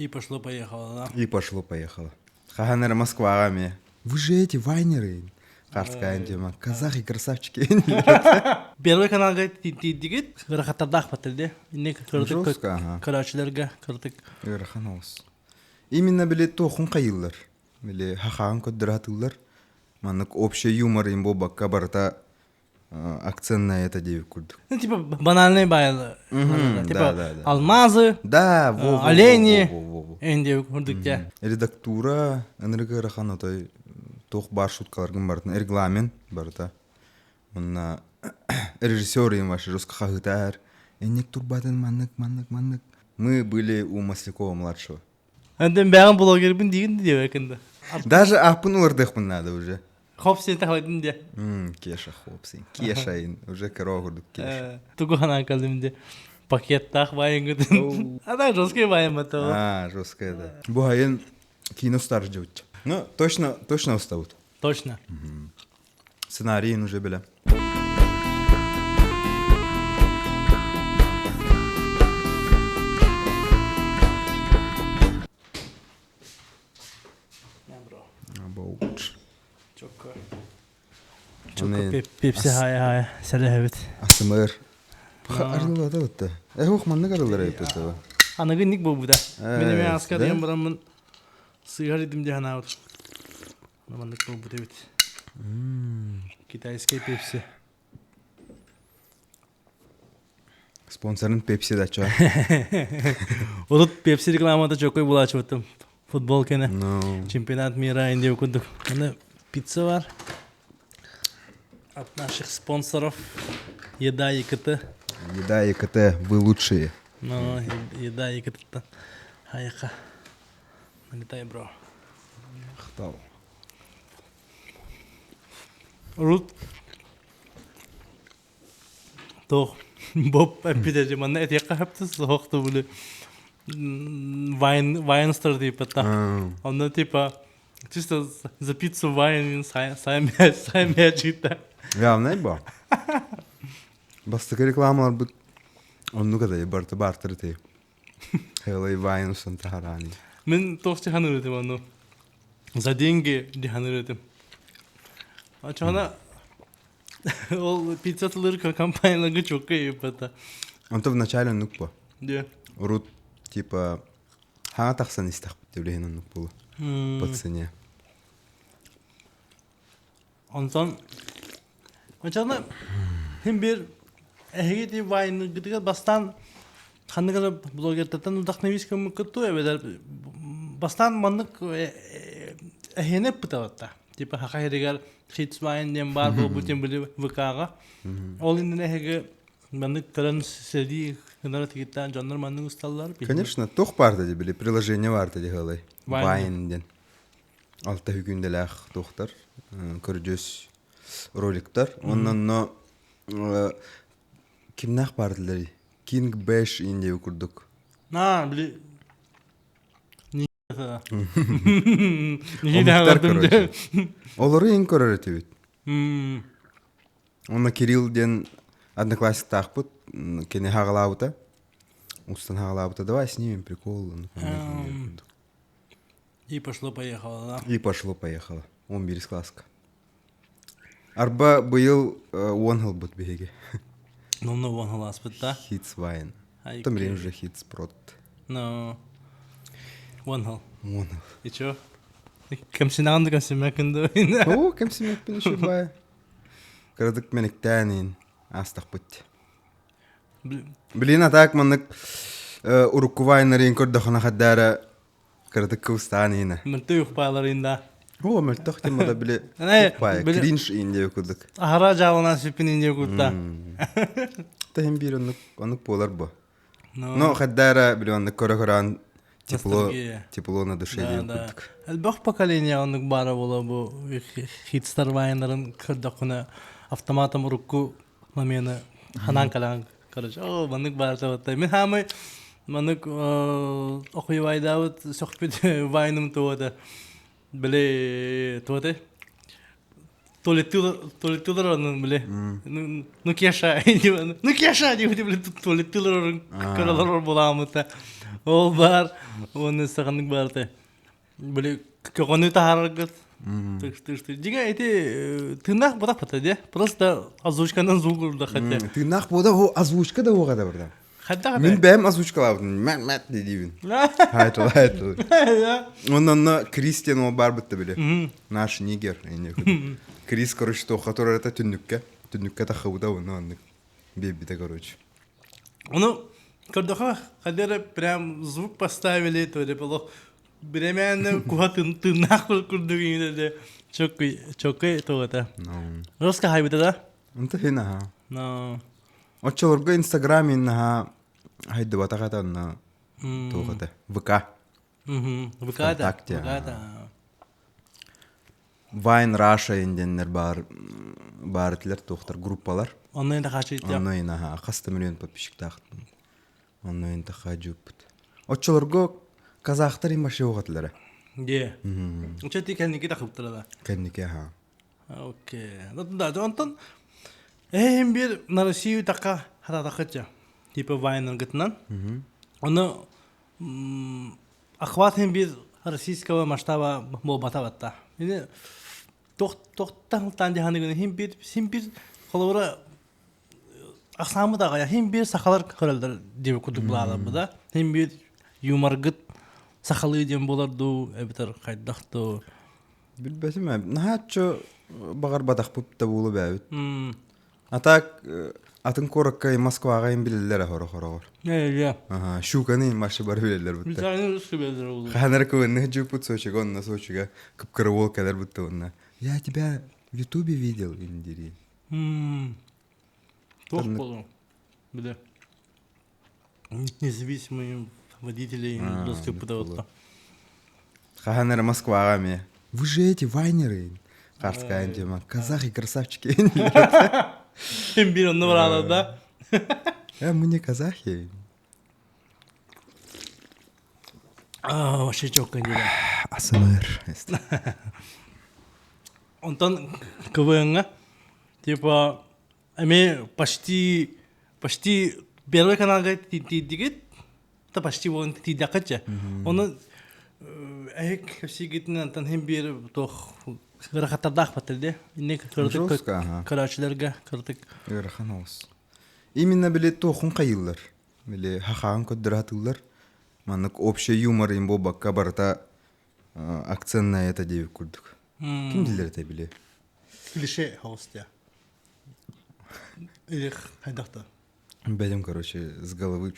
И пошло-поехало, да? И пошло-поехало. Хаханер Москва мне. Вы же эти вайнеры. Карская тема. Казахи красавчики. Первый каналга тидигит, рахатардах патырде. Инне Жестко, ага. кырдык, карачыларга кырдык. Ирханаус. Именно били тохун кайыллар. Били хахаан көддіратылар. Манық общий юмор им боба кабарта акцент на это девик курдук. Ну, типа, банальный байл. Типа, да. алмазы, Да, олени. во. Энде курдыкте. Редактура, энерге рахан отой тох бар шуткаларгын бартын. Регламент барта. Онна режиссер им ваши жестко хагытар. Энек турбатын маннык. Мы были у Маслякова младшего. Энден бәгін блогербін деген де өкінді. Даже ахпын урдыхпын надо уже. Хоп сен тахвайдың де. Кеша хопсин. Кешаин. Уже корова курдук кеша. Тугу хана калдым де. Пакеттах байын күтін. Ада жесткий байын бата. Жесткая, да. Бугайын кино старш девуть. Ну, точно устают. Точно. Сценарий уже были. Абауч. Çok Оны pepsi haya selehebit. АСМР. Арылады өтті. Оқманны қарылар айпеті. Анагы ник бұл бұда. Менің мен аскар да? ем бұрамын сыйғар едім де хана ауыр. Анамандық бұл бұда бит. Китайский пепси. Спонсорын Пепси да ча. Олут пепси рекламада çok koy bulaç öttüm. Futbol kene. Ну, Чемпионат мира Индия okuduk. Hani pizza var. От наших спонсоров. Еда Якыты. еда и КТ, вы лучшие. Ну, еда Якыты. Хаяка. Налетай, бро. Хтал. Рут. Toch. Bob epideci man et yakka hepti soğuktu böyle. Вайнстер типа так. Он типа чисто за пиццу вайн саймячита. Явно бо. Бастыка рекламалар бут. Онну кадай бартыр тей. Хелай вайн сантахарани. Мен тоқчы ханырдым onu. За деньги де ханырдым. Ачана ол пиццалар компанияларга çok iyi пата. Он то вначале нукпо. Де. Рут типа ха тахсан истах девлehen нук было. По цене. Ondan Ачана hem bir ehgeti вайны гыдыга бастан ханныгар блогерден удахневиска мукыту эбедер бастан маннык эхенеп пытаватта. Типа хакайрыгар хитсвайн дем бар бу бутен били выкага. Ол инде эхге маннык таран седи хынара тигиттен жаннар манның усталлар. Конечно, тох барда де били приложение барда де хелай. Вайн. Вайнден. Алта хүгүнделах тохтар. Көрдөс роликтар. Оннан но кимнах бардылар? King Bash инде курдук. На, били Ни Омуктар, короче. Олары ең көрөр этибит. М. Онна Кирилл ден одноклассник тахпут, кене хагалабыта. Устан хагалабыта, давай снимем прикол. И пошло-поехало, да? И пошло-поехало. 11 класска. Арба быйыл Уонхал бут беге. Ну, вон глаз да? Хитс Вайн. Ай, Там окей. рен уже хитс прот. Ну, вон Уонхал. И чё? Кемсинанды кемсимекинды. О, кем семек пинши бай. Кырдык менек тәнин. Астах бут. Блин, а так маннык урукувайнар ең көрдөхана хаддара кырдык кыустанина. Мен түйх байларында. О, мөлтөх темада биле Не, бай биле- кринж инде курдык. Ахара жавынан сипининде кутта. Тахим бир онук болар бу. Ну, Но хаддара биле онук көрө-көрөн Ностальгия. тепло на душе да, дей да. курдык. Элбах поколение ондuk бара бола бу хитстар вайнарын кырдакына автоматом рукку момені ханан калан короче. О, мандык бара табаттай. Мен хамы мандык окуй вайдабыт сохпет вайным тувата. Биле тувата. Туалеттилер onun bile. Ну кеша, ну кеша diyor bile tuvalettiler onun karalar bulamıta. Ол бар, оны сағанның барды. Біле, көғаны тағарғыз. Дига эти тынах бодак пата де. Просто озвучкадан звук урда хотя. Тыйнақ бода о озвучка да оға да бірді. Хотя Мен бәм озвучкалаудым. Мәт дейбін. Айтыл. Оннан Кристиан ол бар бітті біле. Наш нигер. Крис, короче, то, который это түннікке. Түннікке тақыбыда оны бебіде, короче. Ну, когда ходили, прям звук поставили, то ли было временно куда-то ты нахуй курдугин де чокой то это. Рассказай вот это. Онта хина ха. Но Очолорга Инстаграме на хайда батагата на тогата. ВК. Выкада. Вайн Раша инденнер бар тилер тохтар группалар. Онны да хачит я. Онны на хаста миллион подписчик тахт. Онны инта хаджупт. Очолорга казахтар имаше огатлары. Де. Что ты kan kita хыптыра. Кеннике ха. Окей. Да, Антон. Hem bir на Россию така харадакача. Типа вайнер гытнан. Оны охват hem bir российского масштаба болбатабатта. Или тоқтан жаһаны гына hem bir холора аксамы дага hem bir сахалар көрөлдөр деп кудук булалар буда. Hem bir юмор гыт сахалы дем боларду, эбитер кайдакты. Билбесиме. Нахачо багар бадак пупта болу бәбит. Атак атын коракка Москвага ин билелер хорохорор. Я. Ага, шуканы маршы бар билелер бутта. Бизаны русский белдер болду. Ханар көнне жупут сочигон на сочига кыпкырывол кадер бутта онна. Я тебя в Ютубе видел, индири. Тох болу. Бля. Независимые водители русского путеводства. Ханар Москвага ме. Вы же эти вайнеры. Карская тема. Казахи красавчики. Hem bir onu var da. Мы не казахи. Вообще çok kanjıda. АСМР. Ondan КВН-га типа почти первый каналга тидигит, та почти вон тидакача. Оны всегитин антан hem bir тох рахатардах патылды. Инне кырдык карачыларга кырдык. Ирханос. Именно билет тохун кайыллар. Биле хахаан көддратыллар. Маннык общий юмор им бобакка барта акцент на это девик курдук. Ким дилер это биле? Клише хостя. Или хайдахта. Бедем, короче, с головы.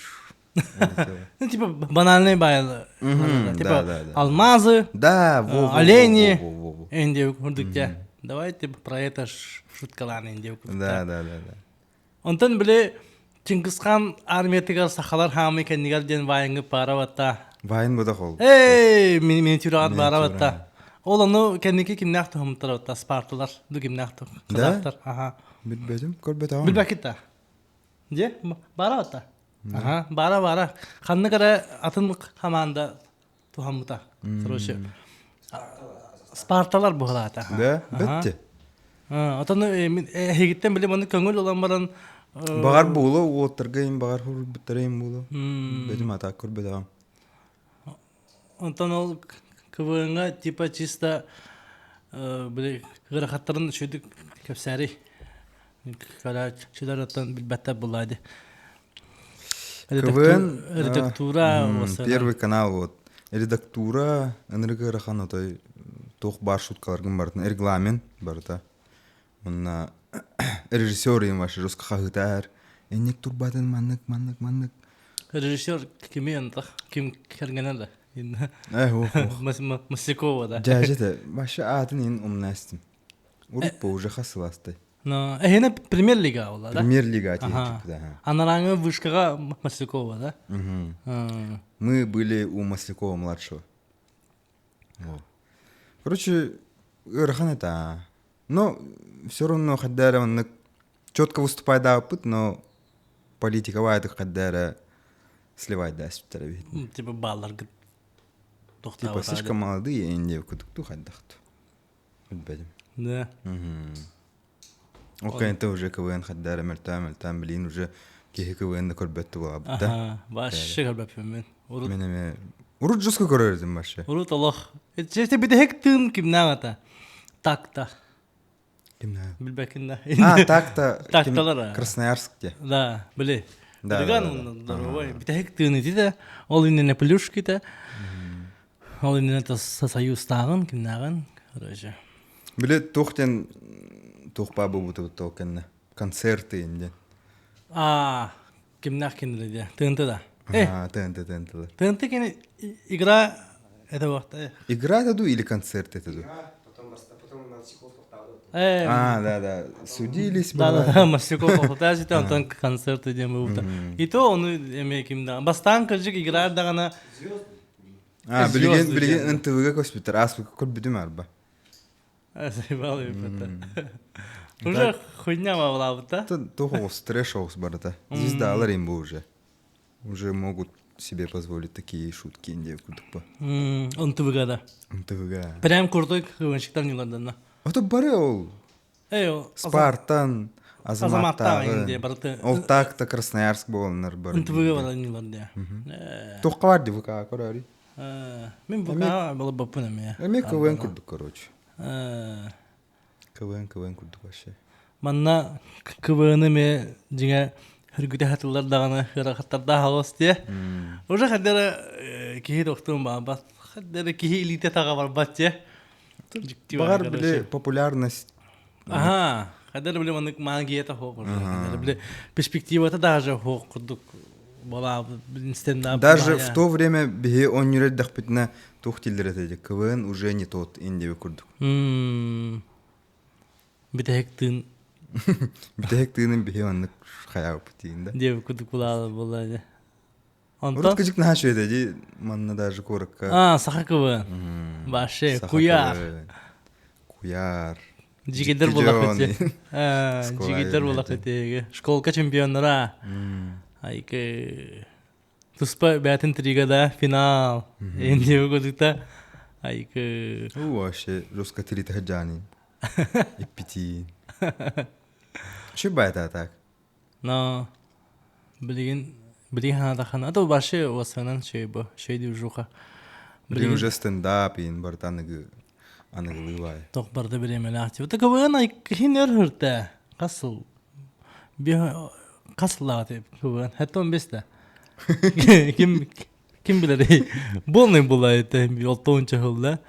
Ну, типа банальный байл. Типа алмазы, Да, олени. Индия курдукте. Давайте про это шуткалар Индия курдукте. Да. Онтан биле Чингисхан армиятыгар сахалар хамы кеннигар ден вайыңы параватта. Вайн бода хол. Миниатюрат бараватта. Ол оны кенники кимнах тухымтыраватта, спарталар, ду кимнах тух. Казахтар. Аха. Билбедем, көрбет Билбакитта. Же, бараватта. Аха, бара. Ханны кара атын хаманда тухамыта. Короче. Спарталар бухалата. Да, бетте. Атаны хегиттен биле маны көңүл olan баран Багар болу, оттыргайым, багар хур бітірейім болу. Бедем атак көрбет ағам. Онтан ол КВН-га типа чисто биле гырахаттарын шөйдік көпсәрі. Кара чыдараттан билбәттә булайды. КВН, редактура, первый канал, вот. Редактура, энергі рахан отай, тоқ бар шуткаларгын бартын, регламент барта. Онна режиссер им ваши русска хагытар. Эннек турбатын маннык. Режиссер кеме антах, кем кергенеле. Ох. Маслякова, да. Джажете, ваша атын ин умнастим. Уруппа уже хасыластай. Но это премьер-лига, да? Премьер-лига, да. Она вышкага Маслякова, да? Мы были у Маслякова младшего. Короче, рахан это. Но все равно Хаддара он четко выступает, да, опыт, но политиковая это Хаддара сливает, да, типа баллар. Типа слишком молодые, и не кто Хаддахту. Да. Окей, это уже КВН Хаддара мертам, блин, уже кихи КВН на корбетту была. Ага, вообще корбет, Менеме урут жуску көрөрдүм башы. Урут олох. Эчте бите хектин кимнагата. Такта. Кимна? Билбекинда. Так-то. Такталар. Красноярскте. Да, били. Да, Билган да, он да. здоровый. Бите хектин иде. Ол инне плюшките. Ол инне та союз тагын кимнаган. Короче. Биле тухтен тухпа бубуту токенне. Концерты инде. Кимнак кинде. Тынты да. Тын. Тынты кини игра это вот. Игра это или концерт это? Потом на Сиколов попадал. Да. Судились. Да, Масюков попытался, там концерт идем был. И то он имеет кимда. Бастан кажик играет да гана. Билеген НТВ госпиталь, аспы какой бедем арба. Заебал и это. Уже хуйня была вот, да? То хост, трэш-хост, барата. Звезда им уже. Уже могут себе позволить такие шутки индейку тупо. Он ТВ да. НТВ. Прям крутой кванчиктар не ладно. А то барел. Спартан, Азаматтагы. Ол так-то Красноярск болнар бар. НТВ была не ладно. Тоққа бар деп ка көрәри. Мен бука было бы понял. Эме КВН курдук, короче. КВН курдук вообще. Манна КВН ме диңе хөргүтэ хатылар даганы хырахаттарда халос те. Уже хаддара кихи доктум ба. Хаддара кихи элите тага бар батче. Багар биле популярность. Хаддара биле манык магията хок. Хаддара биле перспективата даже хок курдук. Бала стендап. Даже в то время бе он не ред дахпитна тухтилдер эти КВН уже не тот индия курдук. Битектин. Битектин бе он хаяу птин да. Дев курдук була була. Вот качик на что это ди манна даже корка. Саха КВН. Баше куяр. Жигидер була кете. Жигидер була кете. Школка чемпионнара. Айке туспа бәтин тригада финал. Энди угодукта айке вообще жестко трит хаджани. Ипити. Что байта так? Но блин хана хана то баше осанан шейбо шейди ужуха. Блин уже стендап ин бартаныгы аныгылывай. Ток барда беремелати. Вот КВН айке хинер хурта. Касыл. Касыллаты КВН. Хәтта 15-те. Ким билер? Болный була это, олтонча хылда.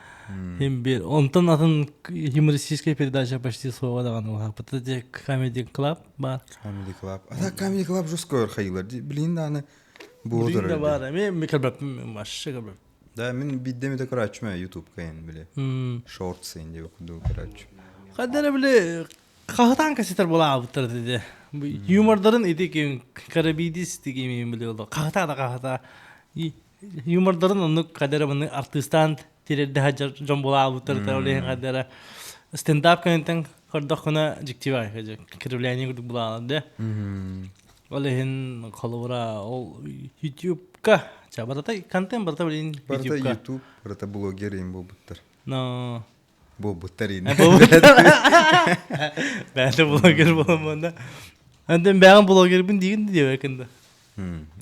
Хим бир. Онтан атын юмористическая передача почти слова даган. Потом Comedy Club бар. Comedy Club. А Comedy Club жестко хайылар. Блин да аны болдыр. Блин да бар. Мен микробап маш кабап. Да, мен биддеме де карачма YouTube кайын биле. Shorts инде окуду карач. Кадер биле кахтан касетер була абыттыр диде. Юмордарын идекен карабидис дегемен биле болду. Кахта. Юмордарын оны кадер мыны артистан терде хаҗар жон була абыттыр диде. Кадер стендап кантен кырдыкына жиктибай хаҗа. Кирвление гүдүк була да. Олехин колора ол YouTube-ка чабарата контент барта билин YouTube-ка. Барта YouTube, барта блогер им болбуттар. Но болбуттар ин. Бәле блогер боламанда. Анден бәгән блогер бин диген дип әкенде.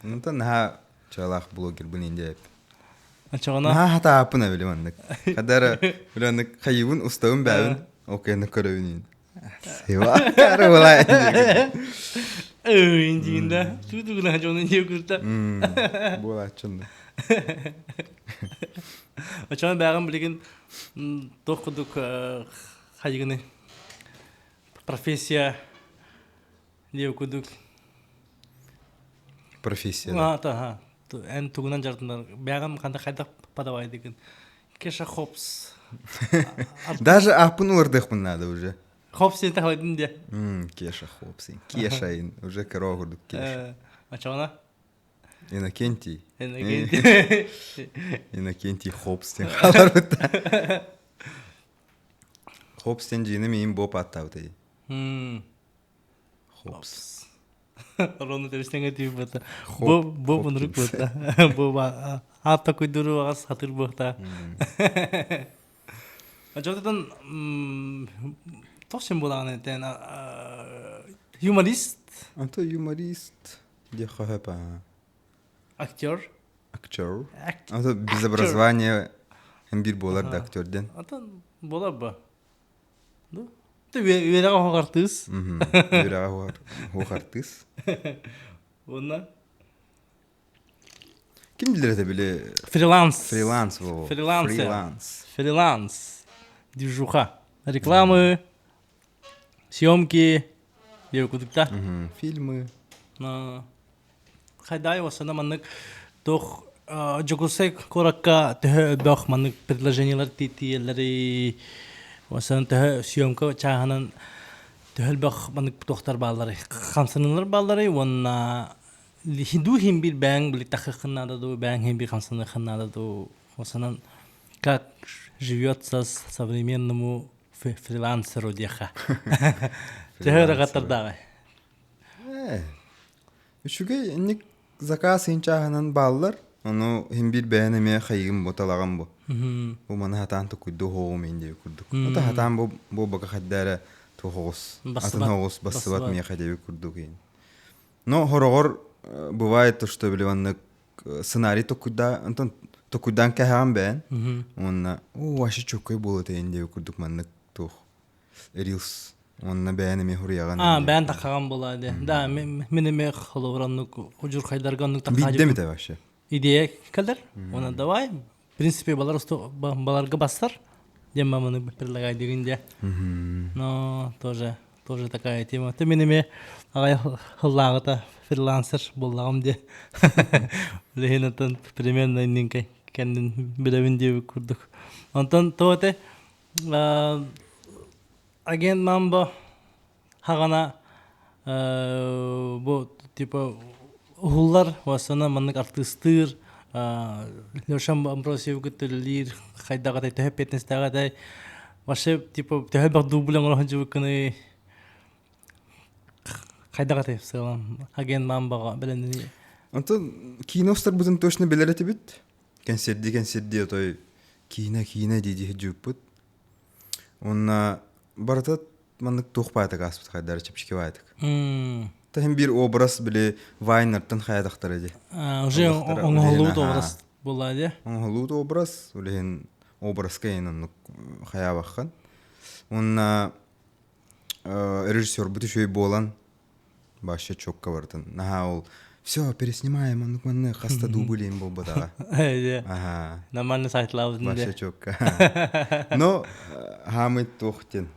Нутан ха чалах блогер бин инде. Ачагына. Хата апына билемәндек. Кадәр биләндек хайвын устауын бәвин. Окейне көрәвин. Сева карвала. Индинда. Тудугна жонын дип күртә. Була чынды. Ачагына бәгән билген токудук хайгыны профессия дип күдүк. Профессия. Та. Эн тугунан жартындар. Бәгән кандай кайда падавай деген. Кеша хопс. Даже апын урдых надо уже. Хопс это ходин де. Кеша хопсин. Кеша ин уже корогурдук кеша. Ачагына? Иннокентий хопстен. Хопстен жини мен боп аттабыты. Хопс. Рону терестенге тип бата. Бо бунрук бата. Бо атта куйдуру ас хатыр бата. Ачагдан тошен буланы тен юморист. Анто юморист. Де хапа. Актер. Актер. Ото без образования hem bir bolar da aktörden. Atan bolar ba. Du. Ты верага хогартыс. Юрага хохартыс. Онна Kim bilir de bile фриланс. freelance bu. Фриланс. Движуха. Рекламы, съемки, девкудукта. Filmi. На хайдай васана маннык тох жокусек коракка төх маннык предложениялар титиелери васан төх съемка чаханан төхөлбөх маннык тохтар баллары хамсанылар баллары вонна хинду химбир бәң били тахыкыннада ду бәң химбир хамсаныкыннада ду васанан как живется современному фрилансеру деха төхөрө катардагы Üçüge ник заказ инчаханан баллар. Onu hem bir beğenmeye kayığım botalağım bu. Bu bana hatan da kuydu hoğum indi kurduk. O da hatan bu baka haddara toğuz. Atın hoğuz basıvat miye kadevi kurduk yani. Но хорогор бывает то, что бливаннык сценарий токуйдан кахам бен. Он ваши чукай булат инди курдук маннык тох. Reels. Онна бәйнеме хурыяган. Бәйн тақаған болады. Да, менеме холовраннык хужур хайдарганнык тақажы. Бидде ми те ваше? Идея калдар. Она давай. В принципе, баларга бастар. Дема мы предлагай дегенде. Но тоже такая тема. Ты менеме агай хыллагыта фрилансер боллагым де. Лехинатан примерно инненкай кендин билевинде курдук. Онтан тоте агент мамба хагана бу типа уллар васана маннык артисттыр Лешам Амбросиев гыттылыр хайдагытай төһөп петнестагытай ваше типа төһөбак дублен олохон жубукны хайдагытай салам агент мамбага белендини. Антон киностар бутун точно белерете бит. Консерди той кино диди жуппут. Онна баратат маннык тухпайтак аспыт хайдар чепчики вайтак. Тахим бир образ биле Вайнерттан хаядактар эди. Уже оңолууд образ болады. Оңолууд образ, улehen образ кейнен хаябаккан. Онна режиссер бутушой болан башы чокка бартын. Наха ол все переснимаем, манны хаста дублем болбада. Ага. Нормально сайтлаудын де. Башы чокка. Но хамыт тохтен.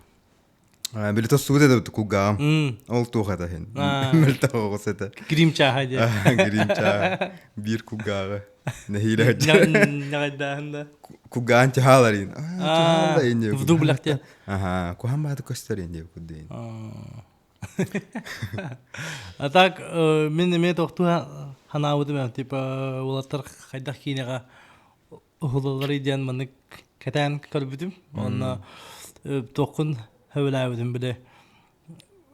Билето суде да кугам. Ол тухата хен. Мелта огосета. Гримча хайде. Гримча. Бир кугага. Нехиле. Нагаданда. Куган чахаларин. Чахала инде. В дублахте. Ага, кугам баду костарин де кудин. А так мен тохту ханаудым типа улаттар хайдах кинега улалары ден манык катан көрбүдүм. Онна токун Хөвләвдем биле.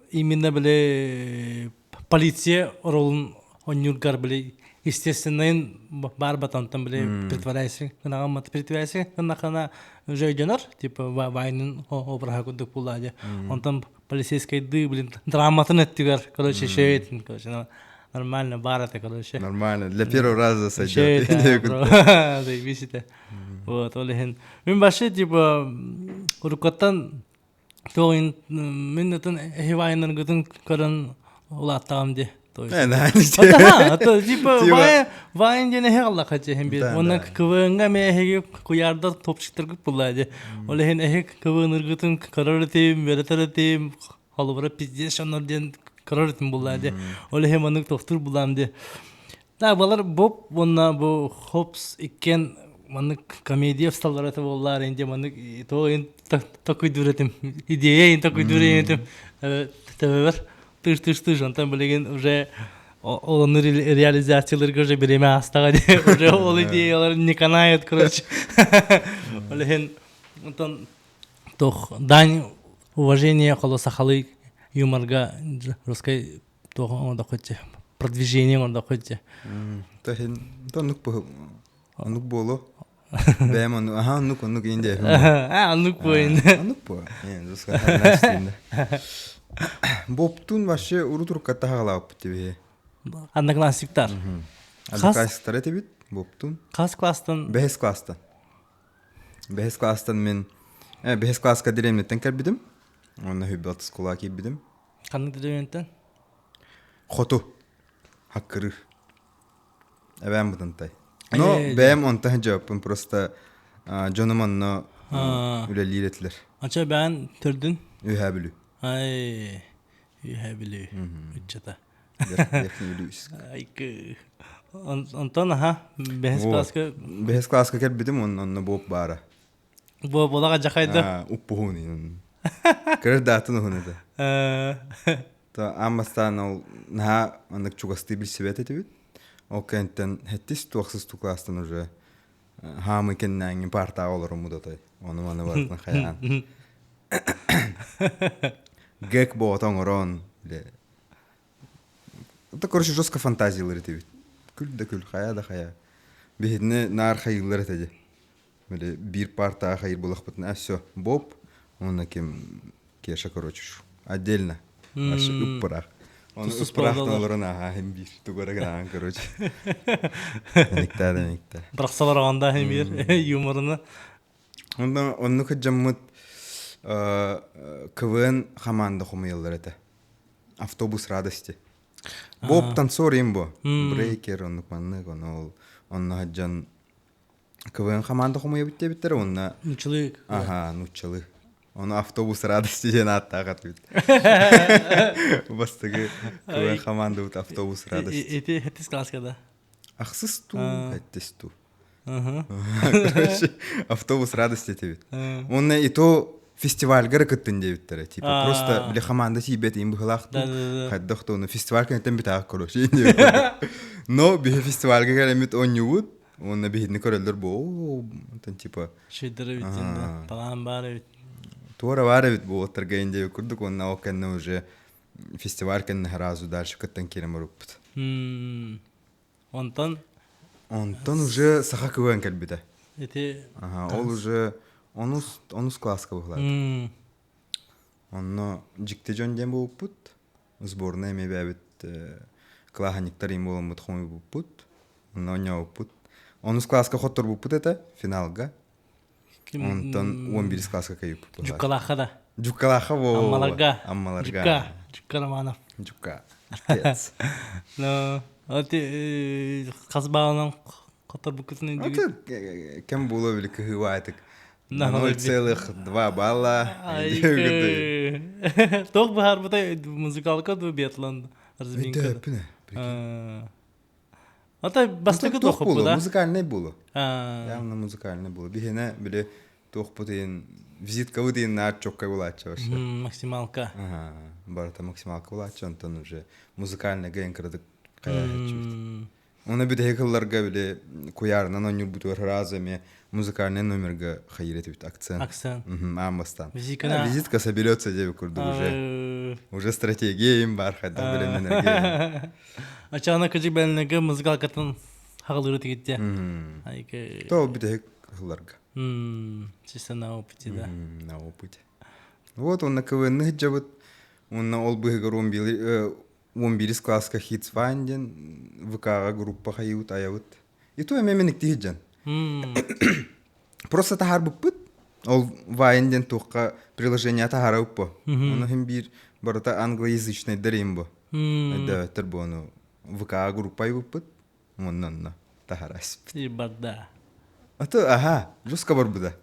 Именно биле полиция ролын онюргар биле естественно бар батантан биле притворяйся. Нагамат притворяйся. Нахана жойдонор типа вайнын обраха кудук булады. Онтан полицейский ды биле драматын эттигер. Короче шейтин. Короче нормально барата короче. Нормально. Для первого раза сойдёт. Да, висите. Вот, олехен. Мен башы типа урукаттан Тоин миннетен хивайнын гытын көрөн улаттагам де. То типа вайн дене хелла качы хем бир. Онна квынга мехеге куярдар топчуктар көп булады. Олехен эхек квыныр гытын көрөрөтем, беретеретем, халыбыра пиздеш онорден көрөрөтем булады. Олехен мынык токтур булам де. Да балар боп онна бу хопс иккен маннык комедия всталараты боллар инде маннык тоин такой дуретим идея такой дуретим табар тыш антан билеген уже onun реализацияларга уже береме астага де уже ол идеялар не канает короче олехен антан тох дань уважение холосахалы юморга русской тох онда хоче продвижение онда хоче тахин тонук боло Бэм анук инде. Анук поин. Анук по. Зуска ханастин. Боптун ваше урутур катахалап тиве. Одноклассниктар. Одноклассниктар это бит. Боптун. Кас класстан 5 класстан. 5 класстан мен 5 класска диремнеттен келбидим. Онна хүббат скула кибидим. канны диревенттен. Хоту. Хаккыры. Эбэм бутантай. Но бэм онтан жауаппын просто жонуманно үлелиретилер. Ача бән төрдүн. Үһәбүлү. Ай. Юхабилу. Үччата. Айкы. Онтон бэс класска 5 класска келбидим, онно боп бара. болага жакайда. Уппуни. Кырдатын хунада. Та аммастан ол на андык чугасты билсебет этибит. Окентен хеттис туаксыз ту класстан уже хамы кеннәңин парта олорум мудатай. Оны маны бартын хаян. Гек ботон орон. Это, короче, жестко фантазиялар этибит. Күл да күл, хая да хая. Бехидне нар хайылар этеди. Böyle bir parta hayır bulakpatın. Все, Боб, он кем кеша, короче, отдельно. Аж уппарах. Он уппарахтан олорона hem bir. Тугара гран, короче. Никта. Браксалар анда hem bir юморына. Онны кыджаммыт КВН команда хумыялар это. Автобус радости. Боб танцор имбо. Брейкер, он маннык, он хаджан КВН команда хумыя биттер, онна. Нучылык. Ага, нучылык. Он автобус радости ден аттагат бит. Бастыгы КВН команда бит автобус радости. Эти хеттис класскада. Ахсыз ту, хеттис ту. Короче, автобус радости тибит. Онна и то фестиваль гыркыттын дебиттер. Типа просто биле команда тибет им быхлахты. Хаддахты оны фестиваль кенетен битак, короче. Но бе фестивальга келемит оннюут. Онна бихидни көрөлдөр бу. Тан типа Шедер битинде. Палан бары бит. Туара бары бит бу оттарга инде курдук онна окенне уже фестиваль кенне разу дальше кыттан келем руппут. Онтон уже саха кывен келбиде. эти Ол уже онус класска быхлады. Онно жикте жон дем болуппут. Сборная мебебит клаханиктар им болумут хомы болуппут. Онно оняуппут. Онус класска хоттор болуппут это финалга. Онтон 11 класска кайып. Жуккалахада. Жуккалаха во. Аммаларга. Жуккараманов. Жукка. Но оти казбаанын котор букутун Это кем было великий хватик. 0,2 балла. Тох бахар бутай музыкалка ду биатлон разминка. Ата бастыгы тох буда. Музыкальный было. Явно музыкальный было. Бихене биле тох бутин визитка бутин на чокка булача вообще. Максималка. Ага, барта максималка булача, антон уже музыкальный ген кырдык кая чуть. Она биде хекалларга биле куярнан оню бутур разами музыкальный номерга хайрет бит акцент. Аммастан. Визитка соберется деп курду уже стратегия им бар хада биле энергия. Ачана кыжы белнеге музыкалкатын хагылыры тигитте. Айке. То биде хекалларга. Чисто на опыте, да. На опыте. Вот он на КВН хиджабыт. Он на олбыгы 11 класска хитс ванден, ВК группа хают аявыт. И то я меменик тихиджан. Просто тахар буппыт. Ол ванден тухка приложение тахара уппо. Он хим бир барата англоязычный даримбо. Да, тербону ВК группа буппыт. Оннанна тахарас. И бада. А то, жестко барбуда.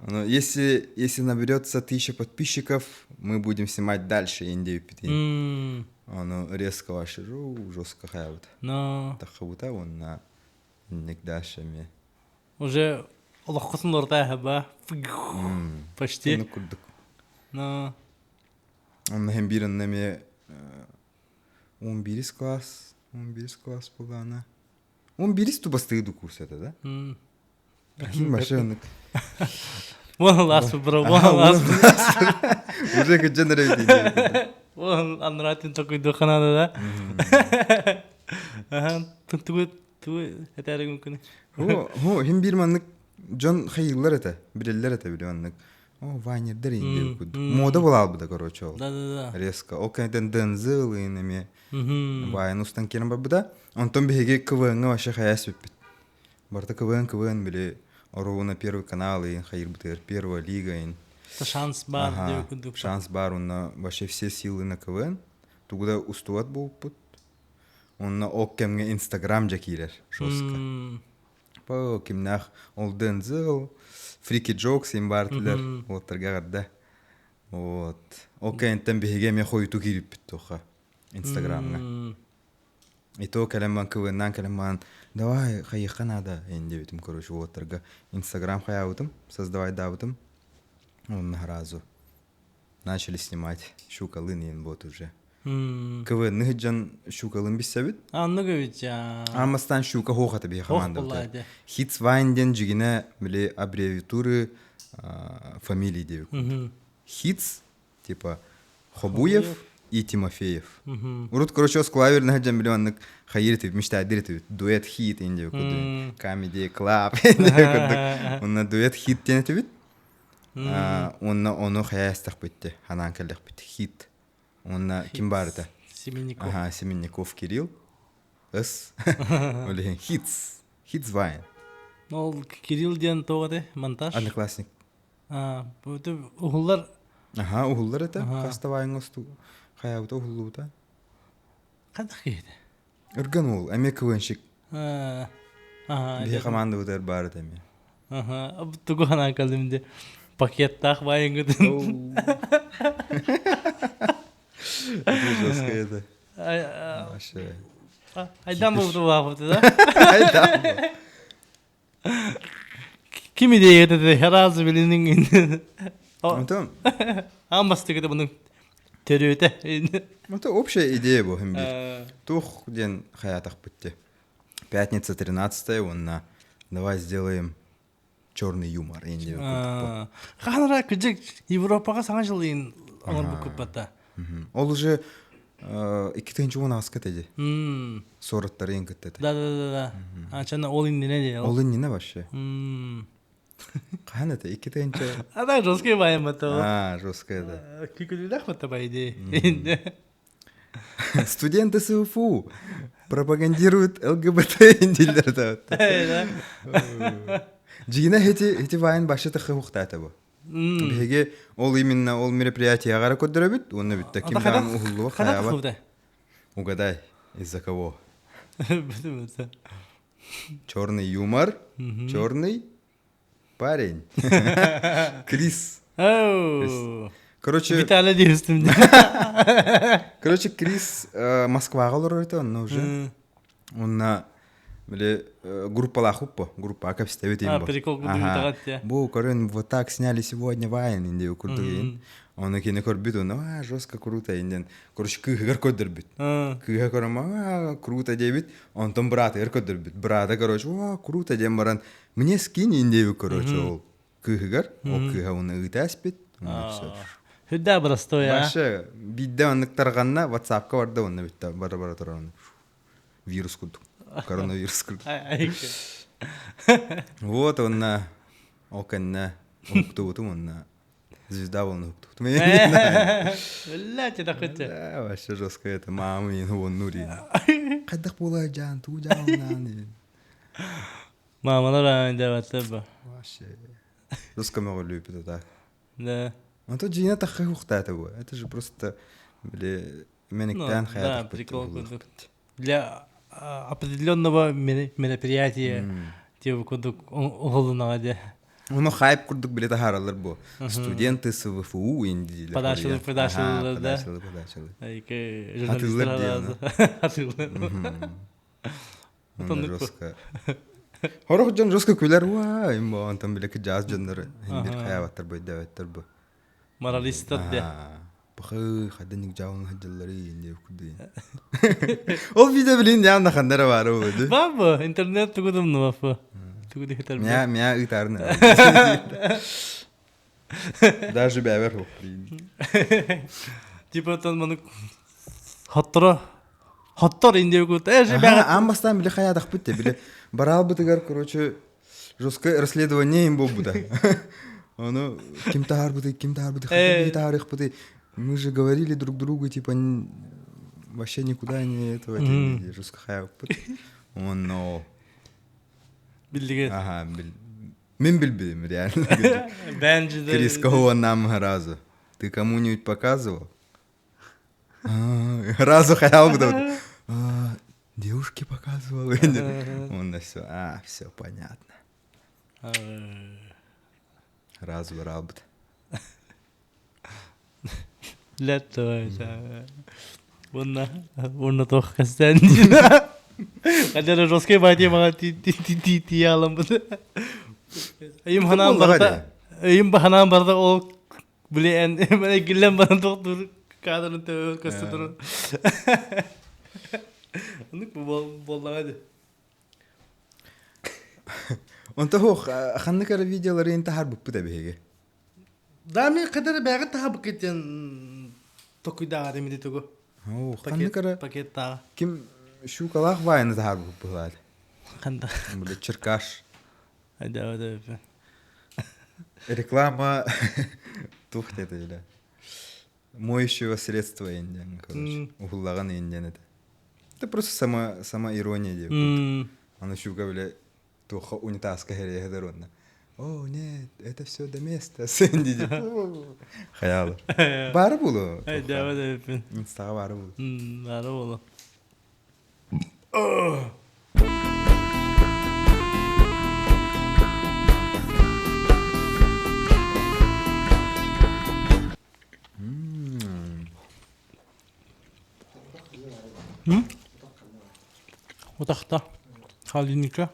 Если наберется 1000 подписчиков, мы будем снимать дальше индию питин. Оно резко ваше жестко хаявит. Но Тахаута он на никдашами. уже лохотун лорта хаба. Почти. Ну курдук. Но Он хембирен нами 11 класс была она. 11 ту бастыйду курс это, да? Каким машинок? Вон лас бро, вон лас. Уже как дженерейти. Вон анратин такой доханада, да? Ага, ту это регун. О, хембирманнык Джон хайыллар это, билеллер это билеманнык. О, Ванер дерин деп. Мода была бы да, короче. Да. Резко. Ол кайдан дензел инеме. Вайн устан келем бабыда. Онтон беге КВН вообще хаяс бит. Барта КВН биле Оруна Первый канал и Хаир БТР Первая лига и Шанс бар ага, деп күндүк. шанс бар, онна вообще все силы на КВН. Тугда устуат болуппут. Онна ок кемге Инстаграм жакилер жестко. По кимнах ол Дензел, Фрики Джокс им бартилер. Вот таргагадда. Вот. Окей, тем беге ме хойту килиппит тоха Инстаграмга. И то калеман КВН калеман давай хайыха надо энди битим короче вот тарга Инстаграм хаявытым, создавай давытым. Он разу начали снимать щукалын ен вот уже. КВН ныджан щукалын бисебит. Анныгы я. Амастан щука хохата бе команда. Хохлайды. Хитс вайнден жигине биле аббревиатуры фамилии девик. Хитс типа Хобуев и Тимофеев. Урут короче с клавир ныджан биле аннык хайыртып мечтадыртып дуэт хит энди куду. Comedy Club энди куду. Онна дуэт хит тенетибит. Онна хаястах битти. Ханан келдих битти хит. Онна ким барда? Семенников. Ага, Семенников Кирилл. С. Оле хитс. Хитс вайн. Ол Кирилл ден тоғады монтаж. Одноклассник. Бұты ұғылар. Ага, угуллар это. Хаста вайн осту. Хаябыта угуллута. Қадық кейді? Үрген ол. Әме көвеншік. Бе Ага. команда өтер бары дәме. Бұты ғана қалдымды. Пакеттақ байын күдін. Это жестко это. Вообще. Айдан бұты бағыпты да? Айдан. Кім идея етеді? Разы білінің енді. Антон, Амбасты кеді бұның түрі өті. это общая идея была. Тух день хаятах битти. Пятница 13-е, онна. Давай сделаем черный юмор. Қаныра күджік Европаға саңа жыл ең олар бұл көп бата. Ол уже 2-нче он аскат эди. Сораттар ең кеттеді. Да. Ачана ол индене де. Ол не вообще? Қан это 2-нче. Ада жесткий байым бата. Жестко это. Күкілдік бата байды. Студенты СУФУ пропагандируют ЛГБТ индилерді. Жигина эти вайн башы тақы хуқтаты бұл. Беге ол именно ол мероприятие ағара көддірі біт, оны бітті. Кимдан ұғылуы қаяба. Угадай, из-за кого? Черный юмор, черный парень. Крис. Короче... Виталий дейістімді. Короче, Крис Москваға олар өйті, оны уже. Онна, біле, группала хуппа, группа ака пістәвет ең бұл. Прикол күді тағат, я. Бұл, көрін, вот так сняли сегодня вайн, инде өкірді ең. Оны кені көр біт, оны, жестко круто, инден. Короче, күйгігер көддір біт. Күйгі көрім, круто дей біт, онтон брат ер көддір біт. Брата, короче, круто дем баран. Мне скинь, инде өк, короче, ол күйгігер, ол күйгі оны ұйтас біт. Хүдді простой, а? Башы, бидде онық тарғанна, WhatsApp-ка барды оны бітті, бара-бара тұра оны. Вирус күрдік, коронавирус күрдік. Вот онна, оканна, ұқту бұтым онна, звезда болны ұқту бұтым. Үлі, чеда құтча. Да, башы, жестко это, мамы ені он нұрин. Қайдақ болай жан, ту жанынан. Мамалар айында баты ба. Башы, жестко мәғі любит это так. Да. Он тут жина тахай ухтата его. Это же просто, бля, менектан хаятах. Да, прикол. Для определенного мероприятия типа кудук оголуна де. Он хайп курдук билет харалар бо. Студенты СВФУ инди. Подашылы, да. Подашылы. Айке журналистлар Атылыр. Он жестко. Хорох жан жестко күлер. Ва, имба он там биле джаз жаннары. Индир хаябаттар бой даваттар бо. Моралистат де. Бахы хадданик жауын хаджалары инде күдді. Ол видео білін явна қандары бары өді. Бабы, интернет түгідім нұвапы. Түгіді хетар бі. Мя ұйтарыны. Даже бәвер хоқ. Типа тон мұны хоттор инде өкіт. Амбастан біле хаядақ бітті. Біле барал бітігер, короче, жестко расследование им бол бұда. Оно, кем-то арбуты, хотя бы тарих буты. Мы же говорили друг другу, типа, вообще никуда не этого, жестко хаяв. Он, но... Bildiğin. Ага, мен bilmiyorum реально. Bence de. Крис, кого нам разу? Ты кому-нибудь показывал? Разу хотел бы. Девушке показывал. Он на все. Все понятно. Разу работа. Lätt öyle. Bununla toch kasten. Kadar roske baydiye bana ti alam bu. Ayım hanam barda. Ayım hanam barda o bile en bana gillen bana doktor kadının tövbe kastedir. Anlık bu bolla hadi. انت هو خلنا كده فيديو لري انت حرب بده بهيجي Dami kadar bagat tahabuk iten tokuyda ademi de togo. هو خلنا كده Paket ta. كم شو كلاخ باين ده حرب بهذا Kanda. بده تشركاش Hadi. реклама тухт это или моющего средства индиан короче ухуллаган индиан это просто сама ирония девушка она шука бля туха унитаз кахере хедерона о нет это все до места сэнди хаял бары булу Hadi. инстага бары булу Ara ola. Otakta. Холодильника.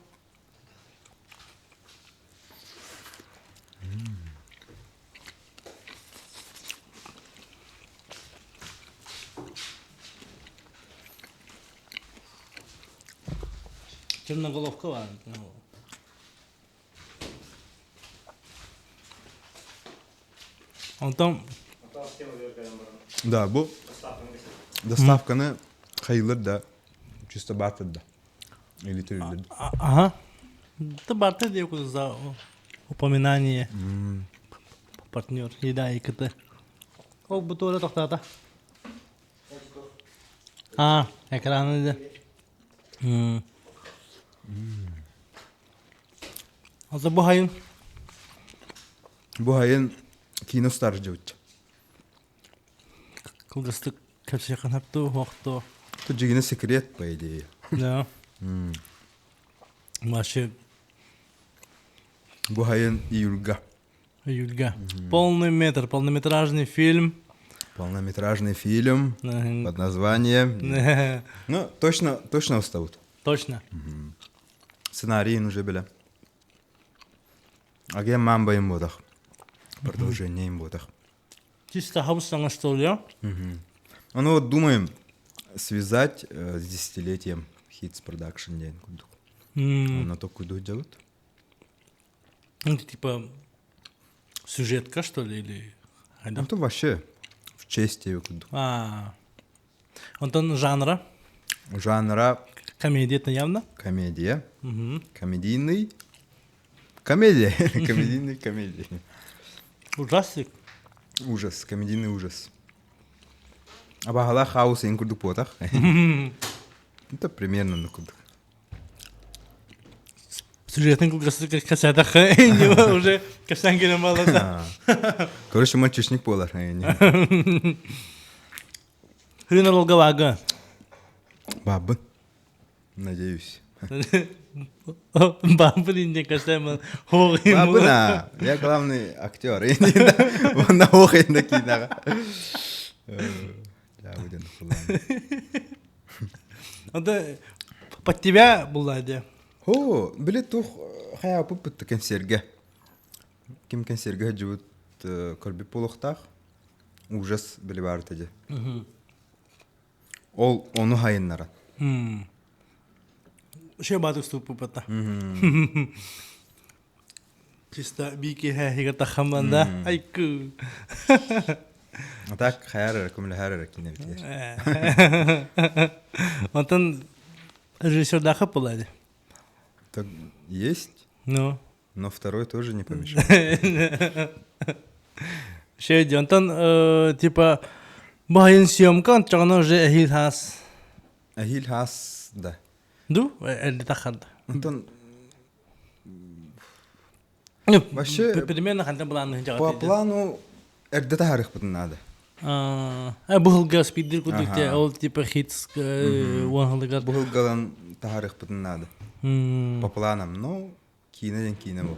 Черноголовка var. Ondan да бу доставканы хайылыр да чисто бартыр да или тырылыр ага. Да барта диye за упоминание. Партнер. Еда и КТ. Ок bu doğru toktata. Ekranı da. Azı bu hayın. бу хайын кино стар жауч Kılgıstık kapsı yakın hep de vakti. это жигине секрет по идее Да. Ваши бу хайын июльга Юльга. Полнометражный фильм. полнометражный фильм под названием ну точно устают Точно. сценарий уже были а где мамба им бодах продолжение им бодах Чисто хаусanga история. ну вот думаем связать с десятилетием Hits Production день на то куда делают Это типа сюжетка, что ли, или... ну то вообще в честь его куда Он жанра. жанра Комедия, это явно. комедия комедийный комедия комедия Ужастик. ужас комедийный ужас а багала хаус ин курду потах это примерно на куда Сюжетный кассета уже кассанги на молода. короче мальчишник полар Хрена логовага. бабы надеюсь Бабы не кассема. бабы на я главный актер он на охе на кино я будем Это под тебя была идея. О, билет тух хая пуппут консерге. Ким консерге живут корби полохтах. Ужас били бар теде. Ол ону хайыннара. Şey batık stupu pata. Чисто бики хига тахаманда. Айку. А так хайара кумля хайара кине битер. Онтан режиссер даха пулады. Так есть, Ну. но второй тоже не помешает. Şey diyor, ondan типа bayın съемка, çağına уже эхил хас. Ахиль хас да. Ду? Элли таханда. Антон Вообще примерно хантан буланы по жагат. плану эрдэ тахарых бутын надо. Бухылга спидер кудукте ол типа хитс уанхалыгар. Бұл галан тахарых бутын надо. По планам, ну, кинеден бу.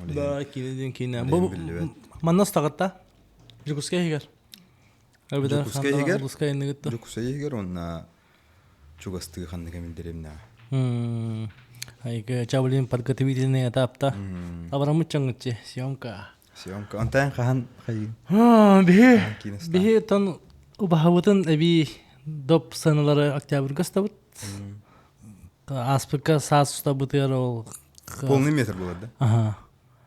Да, кинеден кине. Олеген Бу билбет. маннас тагатта. Жукуска хигар. Жукуска хигар? Жукуска инегетто. Жукуса егер онна чугасты ханныга милдеремна. Айга чавлин подготовительный этапта. Абрамычаңчы съемка. Съемка. Антан хахан хай. Бихе тон убахавытын эби доп сценалары октябрьга стабыт. Аспыка сас стабытыр ол. Полный метр болады да? Ага.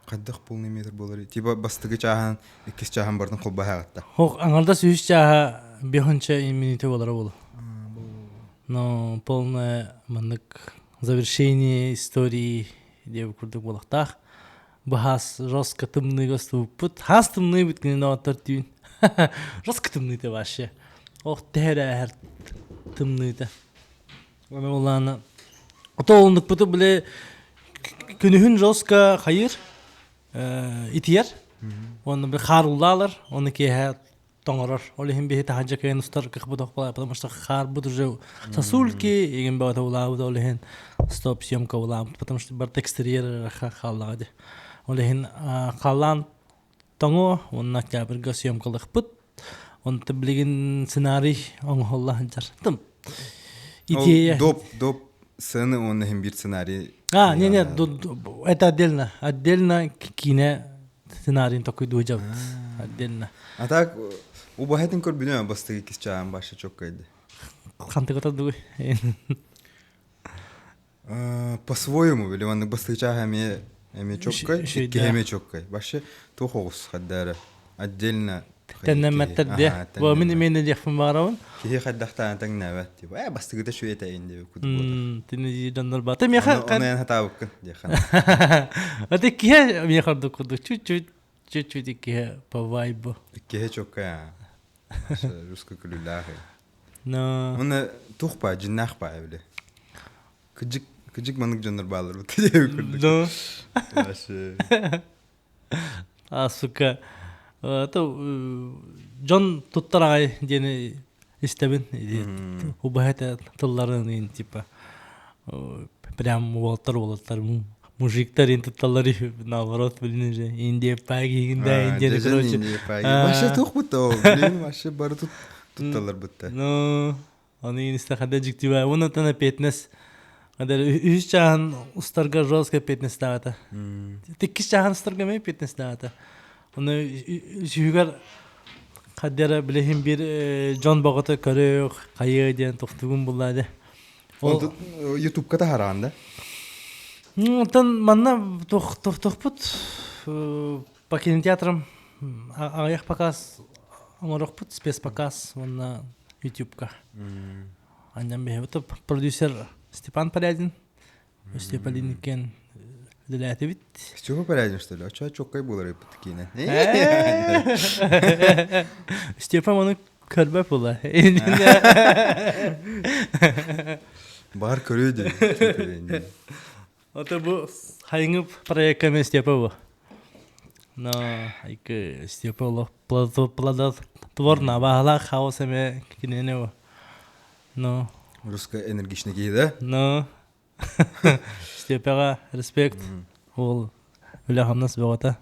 Кайдах полный метр болар. Типа бастыгы чахан, иккис чахан бардын колбахагатта. Хок аңарда сүйіс жаға бехонча минуты болары болу. Но полное маннык завершение истории деп курдук болақтақ. Бахас жестко тымный гоступпут. Хас тымный биткенен оттар түйін. Жестко тымный те вообще. Ох, тәрі әр тымный те. Оны оланы. Ото олындық бұты біле күнігін жестко қайыр итияр. Оны бір қарулалар. Оны кейе тоңорор. Олехин бихи тахаджа кайын устар кықбудақ болай. Потому что қар бұд уже сосульки. Еген баута улауды олехин стоп съемка улауды. Потому что бар текстерьер қаллағады. Олехин қаллан тоңо. Оны октябрьга съемкалық бұд. Оны білген сценарий оңғолла жар. Тым. Идея. Доп сцены, он нахим бир сценарий. Не, это отдельно. Отдельно кине сценарий такой дуйджавд. Отдельно. А так, у багатин корбинема бастыгы иккис чахан башы чоккайды. Хантыгата дуй. По-своему, били ванны бастыгы чахан эме чоккай, икки эме чоккай. Башы тухогус хаддары. Отдельно. Тәннәмәттәрде. Бу мен дияфын барауын. Кихи хаддахтан таң нәвәт. Бастыгыда шуй этәйін деп күді болды. Тіні жандар ба. Ты меха... Оны ян хатабыққын. Аты кихе мехарды күді. Чуть-чуть кихе по вайбу. Кихе чоккай. Русқа күліләғи. Оны тухпа, жиннақ ба әвілі. Күджік манық жандар балыр бұты деп күрдік. Асука. Джон туттарагай дени истебин. Убахата тылларын типа прям волтар мужиктар тутталары наоборот билин же инде пагигинде инде короче. Башы тух бутто. Билин башы бары тутталар бутта. Ну, они инстахада жиктива. Оны тана 15 Адар үш чахан устарга жестко 15 давата. Тиккис чахан устарга ме 15 давата. Оны жүйгар қаддера білехін бір жон бағыты көрі қайығы ден тоқтығын болады. Ол YouTube-ка да харағанда? Тан манна тоқтықпыт по кинотеатрам аяқ показ оңырықпыт, спец показ онна YouTube-ка. Андан бейбіті продюсер Степан Порядин, Степалин кен Диләте бит. Степа Порядин, что ли? А чё чоккай булар ипы такие? Степа оны көрбә була. Бар көрөдү. Ата бу хайыңып проектке Степа бу. Но айкы Степа ло плодотворно бахала хаосеме кинене бу. Но Руска энергичный кейді? Но Степаға респект. Ол үлі қамнас бөғата.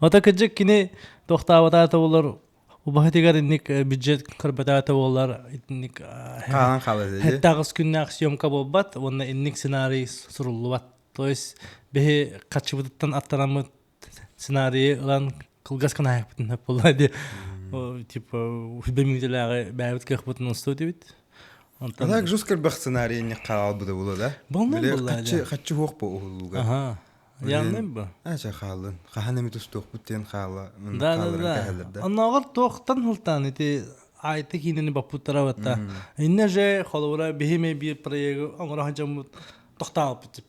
Ота күджік кіне тоқтауататы олар убахатигар инник бюджет кірбетаты олар инник Қалан қалады. хеттағыз күннақ съемка болбат, онна инник сценарий сұрулы бат. То есть бе қатшыбыдыттан аттарамы сценарий ұлан қылғас қана аяқ бітін әп болады. Типа үхбеміңделәғі бәйбіт кәқ бітін ұстау дебет. Так жесткий бах сценарий не қалал буде было, да? Болмай болады. Хочу хоқ по углуга. Ага. Яғны бі? Ача қалын. Қаханы метус тоқ бүттен қала. Да. Анағыр тоқтан хылтан еті айты кейнені бапуттара батта. Инне же қолуыра бейме бір проегі оңыра ханчамы тоқталып бітіп.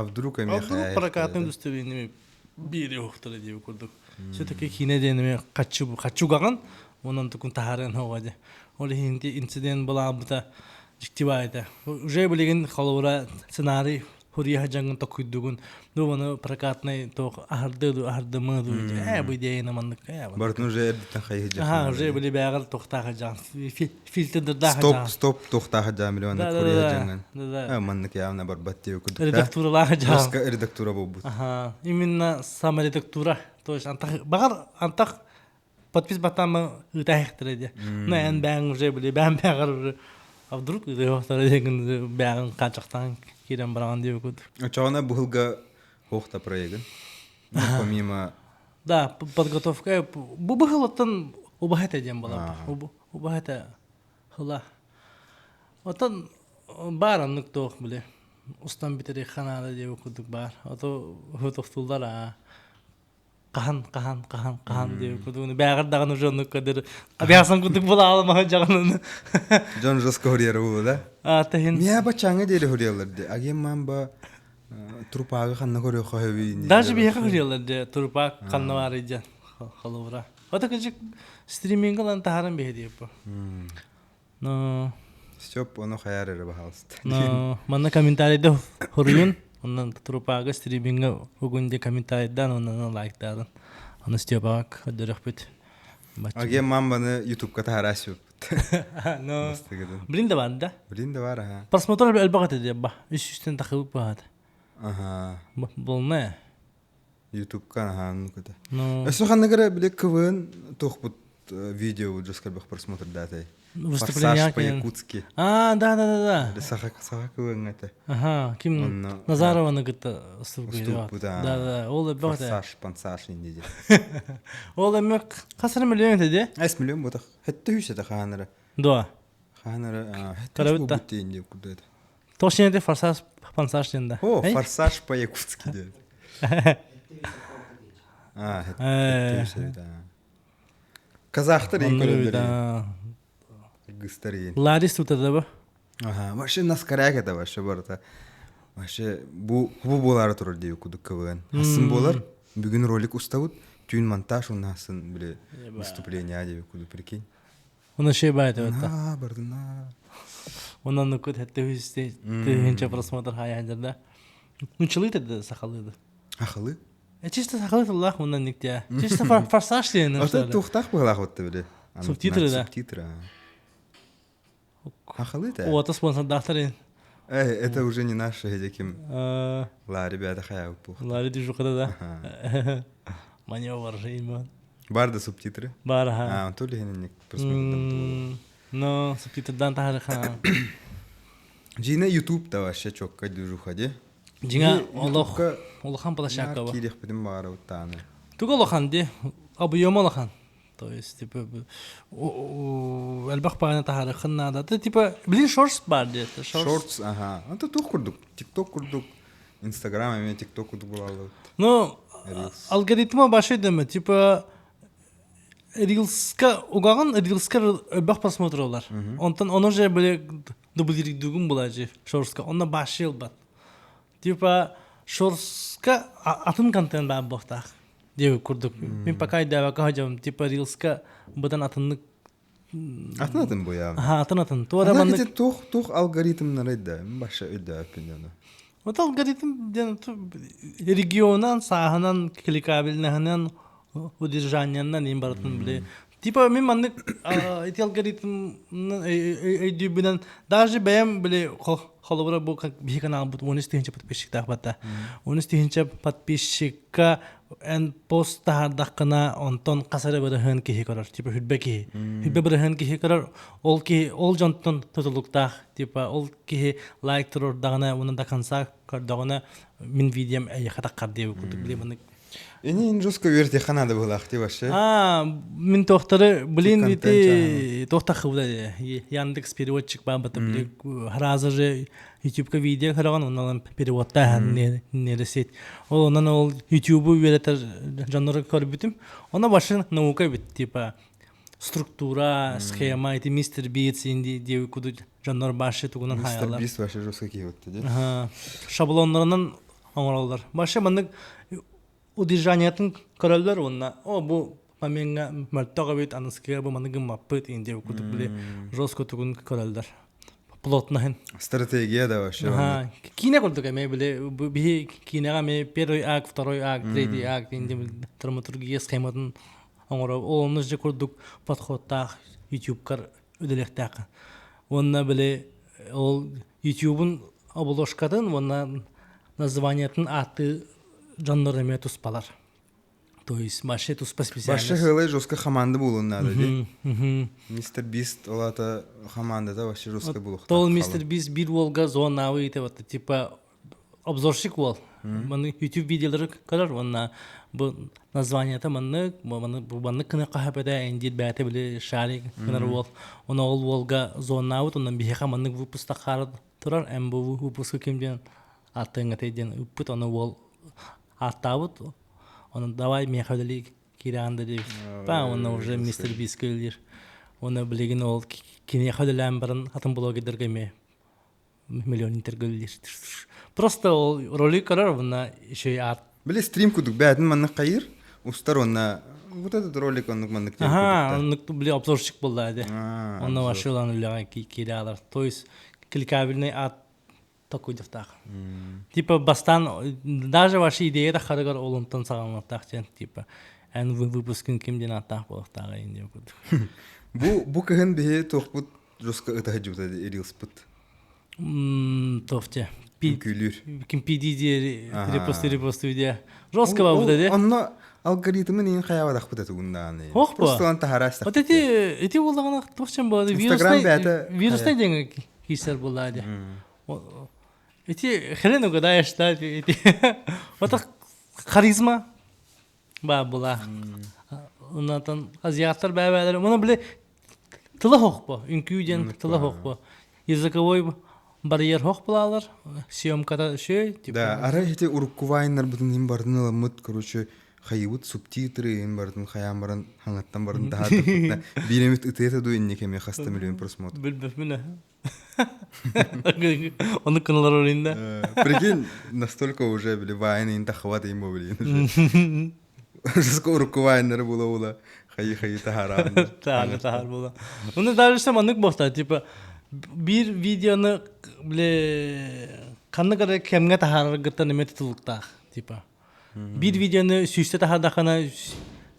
Вдруг эме Вдруг прокатный удостоверение бире оқтары деп көрдік. Все-таки кейне денеме қачу қаған. Онан tukun taharan hoğadı. Olu hindi incident bulan buta jiktibaydı. Уже билеген халура сценарий хурия жангын токуйдугун дубаны прокатный тох ардымы бу идеяны мандык Бартын уже эрдитен хайы ага уже били бягыр тохтага жан фильтрдердага Стоп тохтага жамилон Да, Корея да, жанган. да. Маннык явна бар баттеу кудук. редактуралага жан Жоска редактура болбут. ага именно сама редактура то есть антах подпись батамы ытахтыреде но эн бәң уже били бәң бягыр уже а вдруг редактура деген бягын качактан кирен барган деп куд Чауна бухылга хохта проегин. Помимо да подготовка бу быхылыттан убахата дем бала убахата хыла отан бар аннык тох биле устан битери ханада деп кудук бар ото хөтөфтулдар кахан деп кудук бягырдаган уже аннык кадер абясан кудук була алма жаган Джон Жоска хорьера болу да. тахин Мия бачаңы дери хорьяларды. Аген мамба трупага ханна хорья хойви. даже бияка хырылар де турпак каннавар иде халура ото кыжык стриминг лан тахаран бе деп но Степ оно хаяры бахалст. но манна комментарийде хорюн оннан турпага стриминг угунде комментарийдан оннан лайктадан аны степак дөрөхбүт Аген мамбаны YouTube-ка тахарасып. но блин да банда Блин да бар ха. просмотр албагат деп ба үстүн такып баат Ага. болне YouTube-ка хан куда. но Эсо ханна гара биле КВН тохбут видео Жоска бах просмотр датай. выступление Форсаж по-якутски. да Саха КВН это. ага ким Он, Назарованы гыта ступы да. да ол бахта Пансаж инде. ол эмек касыр миллион деди Айс миллион ботах. Хетте хүсете ханара. да Ханара Карабытта. хетте бутте инде куда это. тошнеде форсаж пансаж денда О, форсаж по-якутски де. Хетте хүсете да. Казахтар инкөлөндөр. да Гыстарин. Ларис тутады ба Ага, вообще наскаряк это вообще барта. Вообще бу болары турар деп кудук КВН. Асын болар. Бүгүн ролик уставут. Түйін монтаж унасын биле выступление деп кудук прикинь. оны шей байт өтті Бардына. онан нүкөт хәтте хүсте тыгынча просмотр хаянжарда нучылы теді сақалыды Ахылы. чисто сақалы туллах онан никте чисто форсаж дейін Ата тухтах булах отты биле. Субтитры, да? Субтитры. Ахылы да. ота спонсор дақтар Это уже не наши этим. Ла, ребята, хая упух. лари дижукада да маневр жейман Барда субтитры. бар ха То ли не просмотрим. но субтитрдан тахар ха Жина YouTube та вообще чокка движуха де. жиңа олохан палашака ба Кирих бидим бара уттаны. туга олохан де объем олохан то есть типа албах пагана тахар ханнада типа блин шортс бар де Шортс, ага. Это тух курдук. TikTok курдук. Instagram, а меня TikTok курдук булалы. ну алгоритмы башы деме типа рилска угаган рилска албах просмотрлар онтан оны же биле дублирик дугун була же шортска онна башы бат типа шортска атын контент бар бохта деп курдук мен пока идея кажам типа рилска будан атынны Атнатын боя. ага атын туара Ана мандык кете тух алгоритм нарайда. Баша өйдө аппендана. вот алгоритм ден регионан саханан кликабельнаханан удержаниянан им баратын биле типа мен мандык эти алгоритм эйдибинен даже бэм биле холобра бу как би канал бут 11 подписчик тахбата 11 подписчикка эн пост тахардакына онтон касары бырыхын кихи көрөр типа хүббе бырыхын кихи көрөр ол жонтон тотулуктах типа ол кихи лайк турор дагына унда канса көрдөгөнө мен видеом хатаккар деп кудук биле мандык Эни жестко верте ханада булах ти вообще. Мен тохтары блин Контент вите тохтахыбда Яндекс переводчик бабата биле хараза же YouTube-ка видео хараган ондан переводта нересет. Ол ондан ол YouTube-у веретер жанры көрбүтүм. Она башын наука бит типа структура, схема, эти мистер Битс инди деп куду жанр башы тугунан Мистер хаялар. Бист вообще жестко кийотты, де. Шаблонларынан оңоралар. Башы мандык удержаниятын көрөлөр онна. Бу паменга мөртөгө бит аныскыга бу мандыгы маппыт инде кутуп биле жестко тугун көрөлдөр. плотнахын. Стратегия да вообще. Ага. Кине курдук эме биле би кинега ме первый акт, второй акт, третий акт инде драматургия схематын оңора оны же курдук подходтах YouTube-кар өделектак. Онна биле ол YouTube-ун обложкатын онна названиятын аты жаннор эме туспалар. То есть башы туспа Башы специальность. хылы жестко команда болун надо, ди. Мгм. Мистер Бист олата командада вообще жестко булук. Тол мистер Бист бир волга зонавы ите вот типа обзорщик вол. Маны YouTube видеолары карар онна бу названията маны бу кына кахапеда эндит бәте биле шарик кынар вол. Оны ол волга зонавы оннан биха маны выпуска хар турар эм бу выпуска кимден атыңа теден үппүт оны вол аттабыт. Оны давай мехадали киранда деп. Па оны уже мистер Бист келдир. Оны билеген ол кине хадалам баран атын блогерге ме миллион интергелдир. Просто ол ролик карар вона еще ат. Били стрим кудук бәдин манны кайыр. Устар онна вот этот ролик оннук манны кер. Ага, оны били обзорщик болды да. А, Оны вашылан үләгә киралар. То есть кликабельный ат такой дефтах. Типа бастан даже ваши идеи да харагар олонтан саганлаттак типа эн выпускын кимден аттак болуктагы инде курдук. Бу кыгын бе тохпут жостко ытахажута эрилспут. Тофте. Күлүр. Ким пиди репосты видео. Жестко бабуда де. Онно алгоритмын ин хаябадак бут этугундааны. Ох ба. Просто он тахарастак. Вот эти улагана тохчан болады. Инстаграм бәті- Вирустай деген кисер болады. Эти хрен угадаешь, да? Эти вот харизма ба була. Оннан азиаттар бәбәләр. Моны биле тылы хок бу. Үнкүден тылы хок бу. Языковой барьер хок булалар. Съемкада шөй типа. Да, ара эти уруккувайнар бутун ин бардын ыламыт, короче, хайыбыт субтитры ин бардын хаямбарын хаңаттан бардын daha тапытна. Биремит ытыта ду инне кеме хаста миллион просмотр. Билбеп менә. Оны каналлар орында. Прикинь, настолько уже били вайны инта хвата ему блин. Жестко уруккувайнар була хай тахаран. Тахар була. Оны дальше манык болса типа bir videonu bile kanına kadar kemge tahar gıtta nemet tutulukta tipa. Bir videonu süste tahar da kana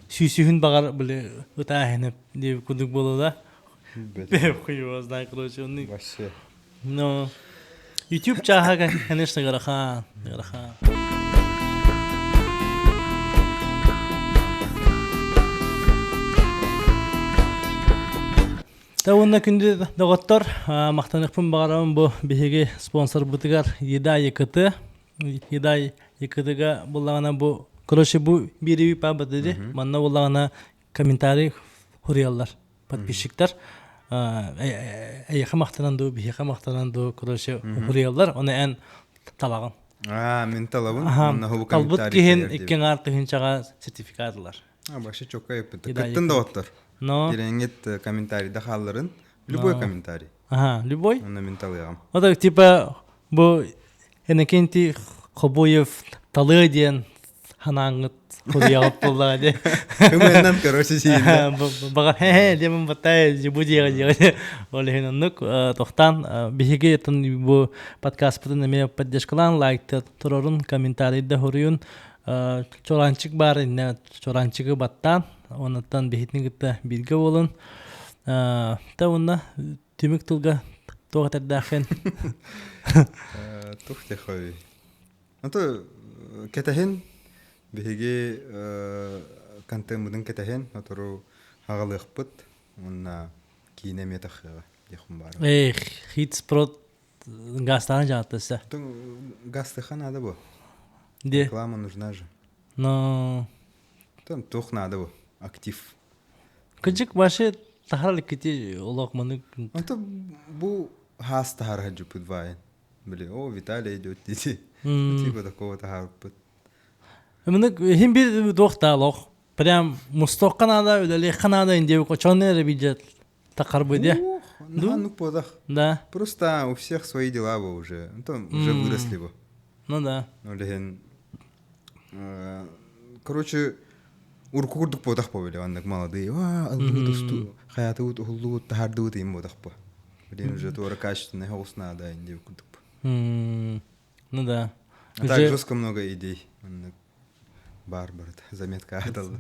süsühün bağır bile utahenep diye kuduk bolu da. Bep kuyuaz da короче onu. Вообще. No. YouTube çaha конечно garaha. Тауынна күнді доғыттар, мақтанықпын бағарамын бұл бігеге спонсор бұтығар Едай Екіті. Едай Екітіға болағана бұл, короче бұл береуі па бұтыды. Манна болағана комментарий хуриялар, подписчиктар. Әйеқі мақтананду, бігеқі мақтананду, короче хуриялар. Оны ән талағын. Мен талабын. Талбыт кейін еккен артығын чаға сертификатылар. Башы чоқа епті. Кіттін доғыттар. Но. Дереңет комментарий да халларын. Любой комментарий. Ага, любой. Оны мен талыгам. Вот так типа бұл Энекенти Хобоев талы ден ханаңыт худиягып болдыға де. Үмәннен, короче, сейінді. Баға демін баттай жібу дейға. Олы хеніннік тоқтан бігеге етін бұл подкаст бұтын әме поддержкалан лайкты тұрырын комментарийді хорuyun. Çorançık бар, çorançıkı battан. Ondan behitnigittä bilgi olun. Ta onna tümük tulga toğatar daxen. Тухте хой. Ото кетехен биһиги кантемудын кетехен отору хагалыхпыт. Онна кинеме тахыга яхым бар. Эх, хитспрот гастан жаттысы. Гастыхан надо бу. Де. Реклама нужна же. Но Там тух надо бу. Актив. кыжык башы тахарлык кити олоқманы. Ото бу хас тахар жупут вайн. Блин, о, Виталий идет, дети. Типа такого тахарпыт. Мына хим бир доқталоқ. Прям мустоққа надо, өдәлеққа надо инде кочоннер видят тақарбы де. Ну, подах. Да. Просто у всех свои дела бы уже. Там уже выросли бы. Ну да. Олеген. Короче, уркурдук подах повели, андак молодые. Аллу досту, хаяту ухуллу тахардут им подах по. Блин, уже тура качественная голосна, да, инди кутуп. Ну да. А так жестко много идей. Барбар, заметка аталды.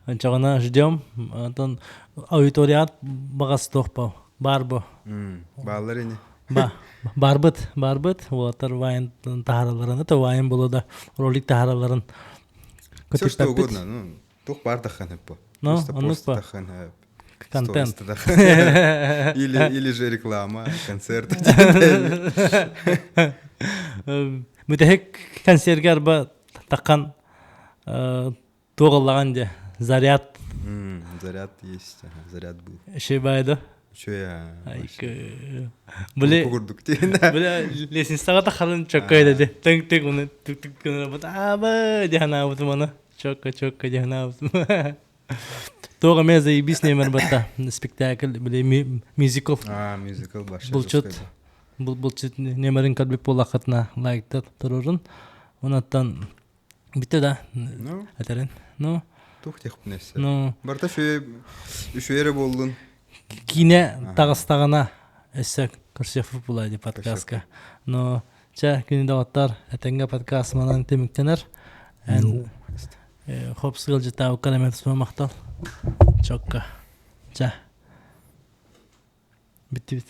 Чағана ждем. Антон аудиторият бағасы тоқпау. Барбо. Баллар ине. Барбыт. Олатар вайын тахараларын. Это вайын болуда ролик тахараларын. Все что угодно. Ну, тух бар таханы по. Ну, Просто пост таханы. Контент. Или же реклама, концерт. Мүтәхек консерге арба таққан тоғылаған де. Заряд. Заряд есть. Заряд был. Шей байды. Че я? Біле Біле лесінстаға таққарын чөкка еді. Тәңк-тәңк оны түк-түк көңір бұд. Абы дехана бұтым оны. Чөкка дехана бұтым. Тоға мен заебись немер бұтта. Спектакль, біле мюзикл. Мюзикл башы. Бұлчыт немерін кәлбек болақытына лайктар тұрырын. Онаттан бітті да. Әтерін. Тух тех пнесе. Барта үшере болдun. Кине тағыстағына әсі көрсефіп бұлайды подкастқа. Күні дағаттар әтенге подкаст манан теміктенер. Хоп сығыл жыта ұққан әмет мақтал. Чокка. Бітті.